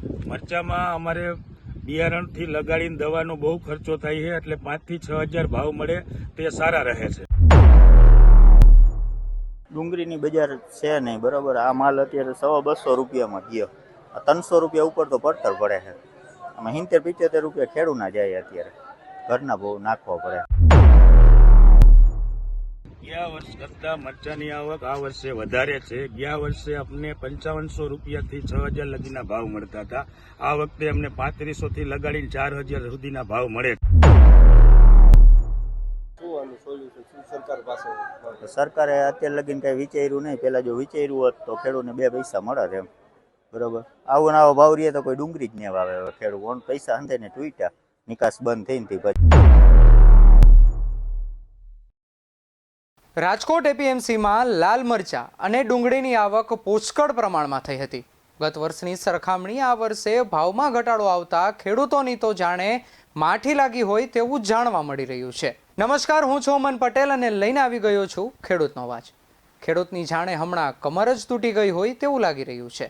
મરચામાં અમારે બિયારણથી લગાડીને દવાનો બહુ ખર્ચો થાય છે, એટલે 5 થી 6 હજાર ભાવ મળે તે સારા રહે છે. ડુંગળીની બજાર છે નહીં બરાબર. આ માલ અત્યારે 125 રૂપિયામાં ગયો. 300 રૂપિયા ઉપર તો પડતર પડે છે. આમાં 70-75 રૂપિયા ખેડૂના જાય. અત્યારે ઘરના બહુ નાખવા પડે. ગયા વર્ષ કરતા મરચાની આવક આ વર્ષે વધારે છે. ગયા વર્ષે અમને 5500 રૂપિયાથી 6000 લગીના ભાવ મળતા હતા. આ વખતે અમને 3500 થી લગાડીને 4000 સુધીના ભાવ મળે. સરકારે અત્યારે લગીને કઈ વિચાર્યું નહીં. પેલા જો વિચાર્યું હોત તો ખેડૂતને 2 પૈસા મળે એમ બરોબર. આવો ને આવો ભાવ રહીએ તો કોઈ ડુંગળી જ નહીં વાવે. ખેડૂત ઓન પૈસા અંતે ને તૂટ્યા, નિકાસ બંધ થઈને પછી. રાજકોટ એપીએમસીમાં લાલ મરચા અને ડુંગળીની આવક પુષ્કળ પ્રમાણમાં થઈ હતી. ગત વર્ષની સરખામણી આ વર્ષે ભાવમાં ઘટાડો આવતા ખેડૂતોની તો જાણે માઠી લાગી હોય તેવું જાણવા મળી રહ્યું છે. નમસ્કાર, હું છું અમન પટેલ અને લઈને આવી ગયો છું ખેડૂતનો અવાજ. ખેડૂતની જાણે હમણાં કમર જ તૂટી ગઈ હોય તેવું લાગી રહ્યું છે.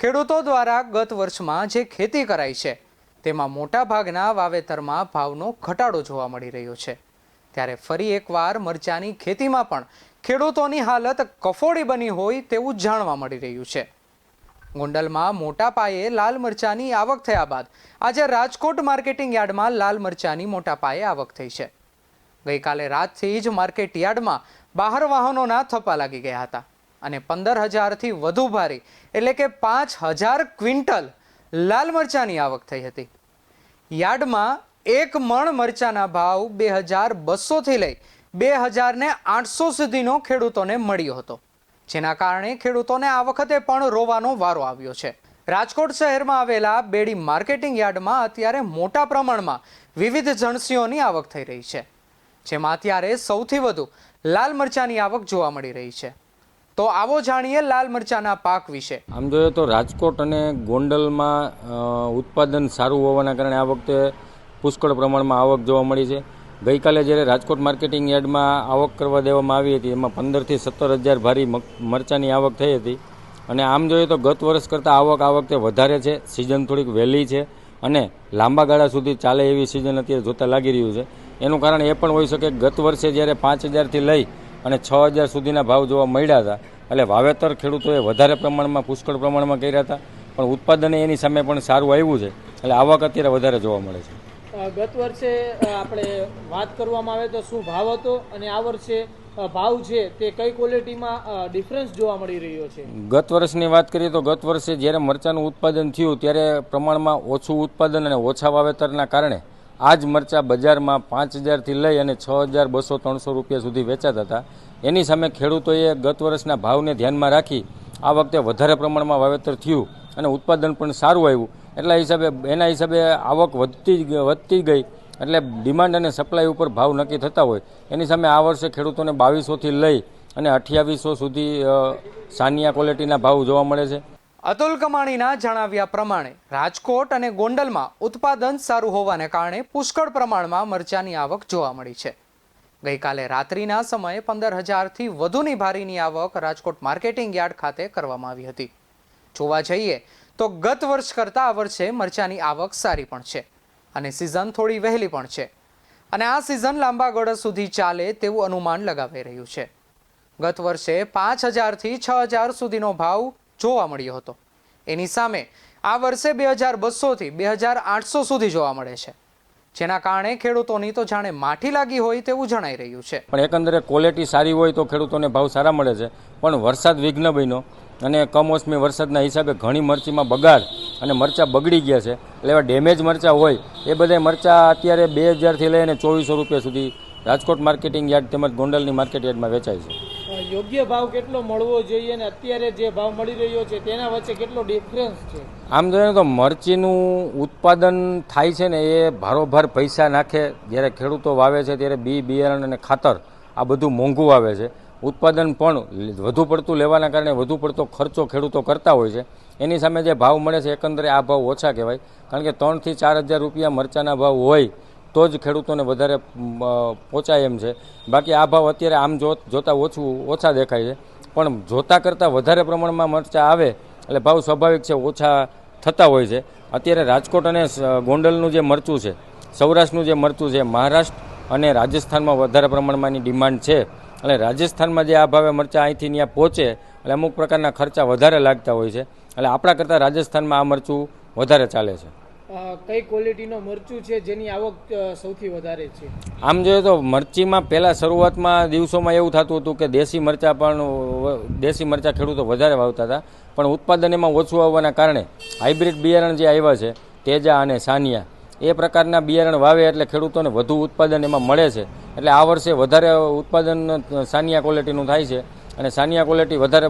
ખેડૂતો દ્વારા ગત વર્ષમાં જે ખેતી કરાઈ છે તેમાં મોટા ભાગના વાવેતરમાં ભાવનો ઘટાડો જોવા મળી રહ્યો છે. ત્યારે ફરી એકવાર મરચાની ખેતીમાં પણ ખેડૂતોની હાલત કફોડી બની હોય તેવું જાણવા મળી રહ્યું છે. ગોંડલમાં મોટા પાયે લાલ મરચાની આવક થયા બાદ આજે રાજકોટ માર્કેટિંગ યાર્ડમાં લાલ મરચાની મોટા પાયે આવક થઈ છે. ગઈકાલે રાતથી જ માર્કેટ યાર્ડમાં બહાર વાહનોના થપ્પા લાગી ગયા હતા અને 15,000થી વધુ ભારી એટલે કે 5,000 ક્વિન્ટલ લાલ મરચાની આવક થઈ હતી. યાર્ડમાં એક મણ મરચાના ભાવ 2,200 થી લઈ 2,800 સુધીનો ખેડૂતોને મળ્યો હતો, જેના કારણે ખેડૂતોને આ વખતે પણ રોવાનો વારો આવ્યો છે. રાજકોટ શહેરમાં આવેલા બેડી માર્કેટિંગ યાર્ડમાં અત્યારે મોટા પ્રમાણમાં વિવિધ જણસીઓની આવક થઈ રહી છે, જેમાં અત્યારે સૌથી વધુ લાલ મરચાની આવક જોવા મળી રહી છે. તો આવો જાણીએ લાલ મરચાના પાક વિશે. આમ જોઈએ તો રાજકોટ અને ગોંડલમાં ઉત્પાદન સારું હોવાના કારણે આ વખતે પુષ્કળ પ્રમાણમાં આવક જોવા મળી છે. ગઈકાલે જ્યારે રાજકોટ માર્કેટિંગ યાર્ડમાં આવક કરવા દેવામાં આવી હતી એમાં 15,000 થી 17,000 ભારી મરચાની આવક થઈ હતી. અને આમ જોઈએ તો ગત વર્ષ કરતાં આવક આ વખતે વધારે છે. સિઝન થોડીક વહેલી છે અને લાંબા ગાળા સુધી ચાલે એવી સિઝન અત્યારે જોતા લાગી રહ્યું છે. એનું કારણ એ પણ હોઈ શકે કે ગત વર્ષે જ્યારે 5,000થી લઈ અને 6,000 સુધીના ભાવ જોવા મળ્યા હતા, એટલે વાવેતર ખેડૂતોએ વધારે પ્રમાણમાં પુષ્કળ પ્રમાણમાં કર્યા હતા, પણ ઉત્પાદન એની સામે પણ સારું આવ્યું છે, એટલે આવક અત્યારે વધારે જોવા મળે છે. ગત વર્ષે આપણે વાત કરવામાં આવે તો શું ભાવ હતો અને આ વર્ષે ભાવ છે તે કઈ ક્વોલિટીમાં ડિફરન્સ જોવા મળી રહ્યો છે? ગત વર્ષની વાત કરીએ તો ગત વર્ષે જ્યારે મરચાનું ઉત્પાદન થયું ત્યારે પ્રમાણમાં ઓછું ઉત્પાદન અને ઓછા વાવેતરના કારણે આ જ મરચાં બજારમાં 5,000થી લઈ અને 6,200-300 રૂપિયા સુધી વેચાતા હતા. એની સામે ખેડૂતોએ ગત વર્ષના ભાવને ધ્યાનમાં રાખી આ વખતે વધારે પ્રમાણમાં વાવેતર થયું અને ઉત્પાદન પણ સારું આવ્યું. એના હિસાબે આવક વધતી ગઈ, એટલે ડિમાન્ડ અને સપ્લાય ઉપર ભાવ નક્કી થતા હોય. એની સામે આ વર્ષે ખેડૂતોને 2,200થી લઈ અને 2,800 સુધી સાનિયા ક્વોલિટીના ભાવ જોવા મળે છે. અતુલ કમાણીના જણાવ્યા પ્રમાણે રાજકોટ અને ગોંડલમાં ઉત્પાદન સારું હોવાને કારણે પુષ્કળ પ્રમાણમાં મરચાની આવક જોવા મળી છે. ગઈકાલે રાત્રિના સમયે 15,000થી વધુની ભારીની આવક રાજકોટ માર્કેટિંગ યાર્ડ ખાતે કરવામાં આવી હતી. જોવા જઈએ તો ગત વર્ષ કરતાં આ વર્ષે મરચાની આવક સારી પણ છે અને સિઝન થોડી વહેલી પણ છે અને આ સિઝન લાંબા ગાળા સુધી ચાલે તેવું અનુમાન લગાવાઈ રહ્યું છે. ગત વર્ષે 5,000થી 6,000 સુધીનો ભાવ જોવા મળ્યો હતો. એની સામે આ વર્ષે 2,200થી 2,800 સુધી જોવા મળે છે, જેના કારણે ખેડૂતોની તો જાણે માઠી લાગી હોય તેવું જણાઈ રહ્યું છે. પણ એકંદરે ક્વોલિટી સારી હોય તો ખેડૂતોને ભાવ સારા મળે છે, પણ વરસાદ વિઘ્ન બન્યો અને કમોસમી વરસાદના હિસાબે ઘણી મરચીમાં બગાડ અને મરચાં બગડી ગયા છે. એટલે એવા ડેમેજ મરચાં હોય એ બધા મરચાં અત્યારે 2,000થી લઈને 2,400 રૂપિયા સુધી રાજકોટ માર્કેટિંગ યાર્ડ તેમજ ગોંડલની માર્કેટ યાર્ડમાં વેચાય છે. યોગ્ય ભાવ કેટલો મળવો જોઈએ અને અત્યારે જે ભાવ મળી રહ્યો છે તેના વચ્ચે કેટલો ડિફરન્સ છે? આમ જોઈએ તો મરચીનું ઉત્પાદન થાય છે ને એ ભારોભાર પૈસા નાખે. જ્યારે ખેડૂતો વાવે છે ત્યારે બિયારણ અને ખાતર આ બધું મોંઘું આવે છે. ઉત્પાદન પણ વધુ પડતું લેવાના કારણે વધુ પડતો ખર્ચો ખેડૂતો કરતા હોય છે. એની સામે જે ભાવ મળે છે એકંદરે આ ભાવ ઓછા કહેવાય, કારણ કે 3,000થી 4,000 રૂપિયા મરચાના ભાવ હોય તો જ ખેડૂતોને વધારે પહોંચાય એમ છે. બાકી આ ભાવ અત્યારે આમ જોતા ઓછા દેખાય છે, પણ જોતા કરતાં વધારે પ્રમાણમાં મરચાં આવે એટલે ભાવ સ્વાભાવિક છે ઓછા થતા હોય છે. અત્યારે રાજકોટ અને ગોંડલનું જે મરચું છે, સૌરાષ્ટ્રનું જે મરચું છે, મહારાષ્ટ્ર અને રાજસ્થાનમાં વધારે પ્રમાણમાંની ડિમાન્ડ છે. એટલે રાજસ્થાનમાં જે આ ભાવે મરચાં અહીંથી ત્યાં પહોંચે એટલે અમુક પ્રકારના ખર્ચા વધારે લાગતા હોય છે. એટલે આપણા કરતાં રાજસ્થાનમાં આ મરચું વધારે ચાલે છે. કઈ ક્વોલિટીનો મરચું છે જેની આવક સૌથી વધારે છે? આમ જોઈએ તો મરચીમાં પહેલાં શરૂઆતમાં દિવસોમાં એવું થતું હતું કે દેશી મરચાં ખેડૂતો વધારે વાવતા હતા, પણ ઉત્પાદન એમાં ઓછું આવવાના કારણે હાઇબ્રિડ બિયારણ જે આવ્યા છે, તેજા અને સાનિયા, એ પ્રકારના બિયારણ વાવે એટલે ખેડૂતોને વધુ ઉત્પાદન એમાં મળે છે. એટલે આ વર્ષે વધારે ઉત્પાદન સાનિયા ક્વોલિટીનું થાય છે અને સાનિયા ક્વોલિટી વધારે,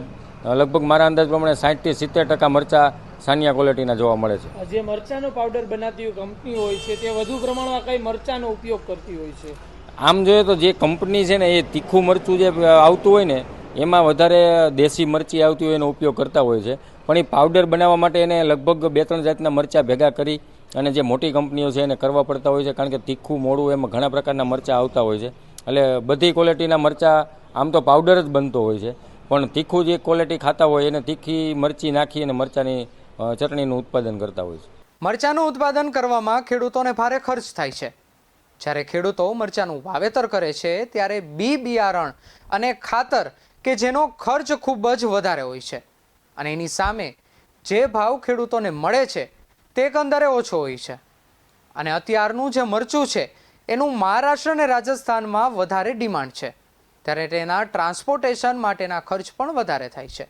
લગભગ મારા અંદાજ પ્રમાણે 60 થી 70% મરચાં સાનિયા ક્વોલિટીના જોવા મળે છે. જે મરચાનો પાવડર બનાવતી હોય કંપની હોય છે તે વધુ પ્રમાણમાં કઈ મરચાનો ઉપયોગ કરતી હોય છે? આમ જોઈએ તો જે કંપની છે ને એ તીખું મરચું જે આવતું હોય ને એમાં વધારે દેશી મરચી આવતી હોય એનો ઉપયોગ કરતા હોય છે, પણ એ પાવડર બનાવવા માટે એને લગભગ 2-3 જાતના મરચાં ભેગા કરી અને જે મોટી કંપનીઓ છે એને કરવા પડતા હોય છે, કારણ કે તીખું મોડું એમાં ઘણા પ્રકારના મરચાં આવતા હોય છે. એટલે બધી ક્વોલિટીના મરચાં આમ તો પાવડર જ બનતો હોય છે, પણ તીખું જે ક્વોલિટી ખાતા હોય એને તીખી મરચી નાખી અને મરચાંની ચટણીનું ઉત્પાદન કરતા હોય છે. મરચાનું ઉત્પાદન કરવામાં ખેડૂતોને ભારે ખર્ચ થાય છે. જ્યારે ખેડૂતો મરચાનું વાવેતર કરે છે ત્યારે બિયારણ અને ખાતર કે જેનો ખર્ચ ખૂબ જ વધારે હોય છે અને એની સામે જે ભાવ ખેડૂતોને મળે છે તે એકંદરે ઓછો હોય છે. અને અત્યારનું જે મરચું છે એનું મહારાષ્ટ્ર અને રાજસ્થાનમાં વધારે ડિમાન્ડ છે, ત્યારે તેના ટ્રાન્સપોર્ટેશન માટેના ખર્ચ પણ વધારે થાય છે.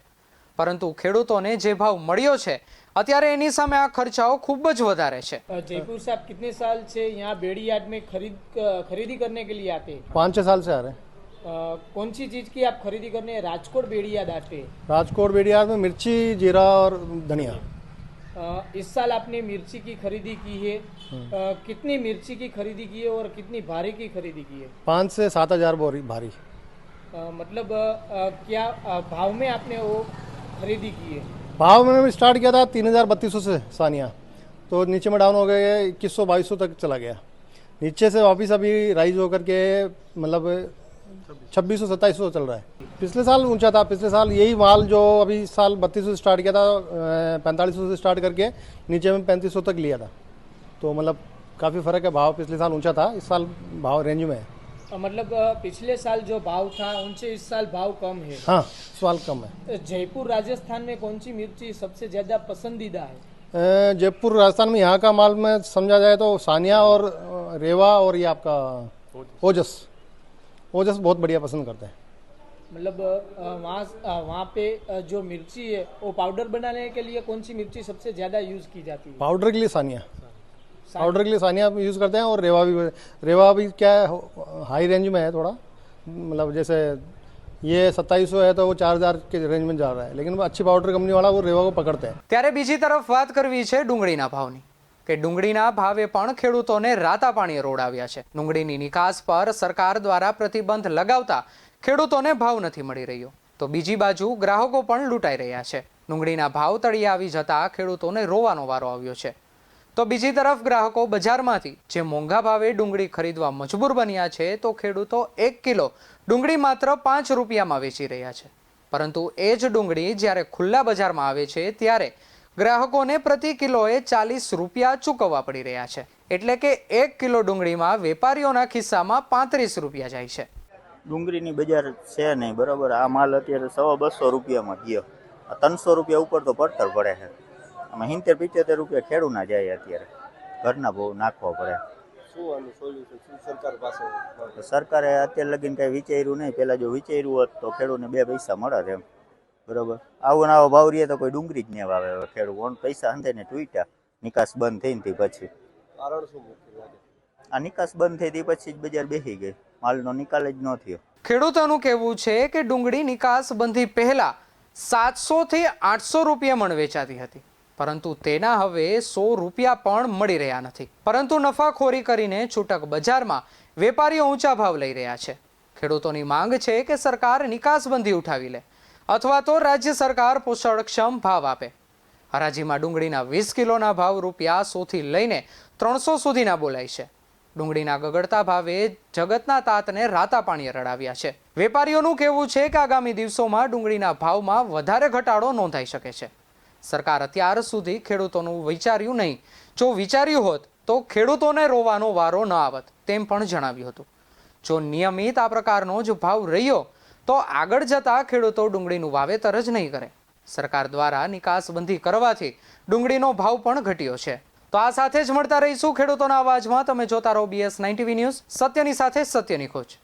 પરંતુ ખેડૂતોને જે ભાવ મળ્યો છે અત્યારે એની સામે આ ખર્ચાઓ ખૂબ જ વધારે છે. जयपुर से आप कितने साल से यहाँ बेड़ी यार्ड में खरीदी करने के लिए आते हैं? 5-6 साल से आ रहे हैं. कौन सी चीज की आप खरीदी करने राजकोट बेड़ी यार्ड आते हैं? राजकोट बेड़ियार में मिर्ची, जीरा और धनिया. इस साल आपने मिर्ची की खरीदी की है, कितनी मिर्ची की खरीदी की है और कितनी भारी की खरीदी की है? 5 से 7 हज़ार बोरी भारी. मतलब क्या भाव में आपने वो खरीदी की है? भाव मैंने स्टार्ट किया था 3,000-3,200 से सानिया, तो नीचे में डाउन हो गए 2,100-2,200 तक चला गया. नीचे से वापस अभी राइज होकर के मतलब 2,600-2,700 चल रहा है. पिछले साल ऊंचा था. पिछले साल यही माल जो अभी साल 3,200 से स्टार्ट किया था, 4,500 से स्टार्ट करके नीचे में 3,500 तक लिया था. तो मतलब काफ़ी फ़र्क है. भाव पिछले साल ऊंचा था, इस साल भाव रेंज में है. मतलब पिछले साल जो भाव था उनसे इस साल भाव कम है? हाँ, इस साल कम है. जयपुर राजस्थान में कौन सी मिर्ची सबसे ज्यादा पसंदीदा है? जयपुर राजस्थान में यहाँ का माल में समझा जाए तो सानिया और रेवा और ये आपका ओजस बहुत बढ़िया पसंद करते हैं. मतलब वहाँ पे जो मिर्ची है वो पाउडर बनाने के लिए कौन सी मिर्ची सबसे ज्यादा यूज की जाती है? पाउडर के लिए सानिया. पाउडर के लिए सानिया यूज़ करते हैं. और रेवा भी क्या है, हाई रेंज में है थोड़ा. मतलब जैसे ये 2700 है तो वो 4,000 के रेंज में जा रहा है, लेकिन अच्छी पाउडर कंपनी वाला वो रेवा को पकड़ते हैं. ત્યારે બીજી તરફ વાત કરવી છે ડુંગળીના ભાવની, કે ડુંગળીના ભાવે પણ ખેડૂતોને રાતા પાણીએ રોડાવ્યા છે. ડુંગળીની નિકાસ પર સરકાર દ્વારા પ્રતિબંધ લગાવતા ખેડૂતોને ભાવ નથી મળી રહ્યો, તો બીજી બાજુ ગ્રાહકો પણ લૂંટાઈ રહ્યા છે. ડુંગળીના ભાવ તળિયે આવી જતા ખેડૂતોને રોવાનો વારો આવ્યો છે. તો બીજી તરફ ગ્રાહકો બજારમાંથી જે મોંઘા ભાવે ડુંગળી ખરીદવા મજબૂર બન્યા છે, તો ખેડૂતો 1 કિલો ડુંગળી માત્ર 5 રૂપિયામાં વેચી રહ્યા છે. પરંતુ એ જ ડુંગળી જ્યારે ખુલ્લા બજારમાં આવે છે ત્યારે ગ્રાહકોને પ્રતિ કિલોએ 40 રૂપિયા ચૂકવવા પડી રહ્યા છે. એટલે કે 1 કિલો ડુંગળીમાં વેપારીઓના ખિસ્સામાં 35 રૂપિયા જાય છે. ડુંગળીની બજાર છે નહીં, બરાબર. આ માલ અત્યારે 250 રૂપિયામાં ગયો. 300 રૂપિયા ઉપર તો પડતર પડે છે. આમાં 70-75 રૂપિયા ખેડૂના જાય. અત્યારે ઘરના બહુ નાખવા પડે. સરકારે અત્યારે લગીને કાંઈ વિચાર્યું નહીં. પહેલાં જો વિચાર્યું હોત તો ખેડૂને 2 પૈસા મળે એમ, બરાબર. આવો ને આવો ભાવ રહીએ તો કોઈ ડુંગળી જ નહીં વાવે. ખેડૂત ઓન પૈસા અંતે ને તૂટ્યા, નિકાસ બંધ થઈને તે પછી આ નિકાસ બંધ થઈ તે પછી જ બજાર બેસી ગઈ. માલનો નિકાલ જ ન થયો. ખેડૂતોનું કહેવું છે કે ડુંગળી નિકાસ બંધી પહેલા 700 થી 800 રૂપિયા મણ વેચાતી હતી, પરંતુ તેના હવે 100 રૂપિયા પણ મળી રહ્યા નથી. પરંતુ નફાખોરી કરીને છૂટક બજારમાં વેપારીઓ ઊંચા ભાવ લઈ રહ્યા છે. ખેડૂતોની માંગ છે કે સરકાર નિકાસબંધી ઉઠાવી લે અથવા તો રાજ્ય સરકાર પોષણક્ષમ ભાવ આપે. હરાજીમાં ડુંગળીના 20 કિલોના ભાવ રૂપિયા 100 થી લઈને 300 સુધીના બોલાય છે. ડુંગળીના ગગડતા ભાવે જગતના તાતને રાતા પાણીએ રડાવ્યા છે. વેપારીઓનું કહેવું છે કે આગામી દિવસોમાં ડુંગળીના ભાવમાં વધારે ઘટાડો નોંધાઈ શકે છે. સરકાર અત્યાર સુધી ખેડૂતોનું વિચાર્યું નહીં. જો વિચાર્યું હોત તો ખેડૂતોને રોવાનો વારો ન આવત, તેમ પણ જણાવ્યું હતું. જો નિયમિત આ પ્રકારનો જ ભાવ રહ્યો તો આગળ જતા ખેડૂતો ડુંગળીનું વાવેતર જ નહીં કરે. સરકાર દ્વારા નિકાસબંધી કરવાથી ડુંગળીનો ભાવ પણ ઘટ્યો છે. તો આ સાથે જ મળતા રહીશું ખેડૂતોના અવાજમાં. તમે જોતા રહો BS 9 TV ન્યૂઝ, સત્યની સાથે સત્યની ખોજ.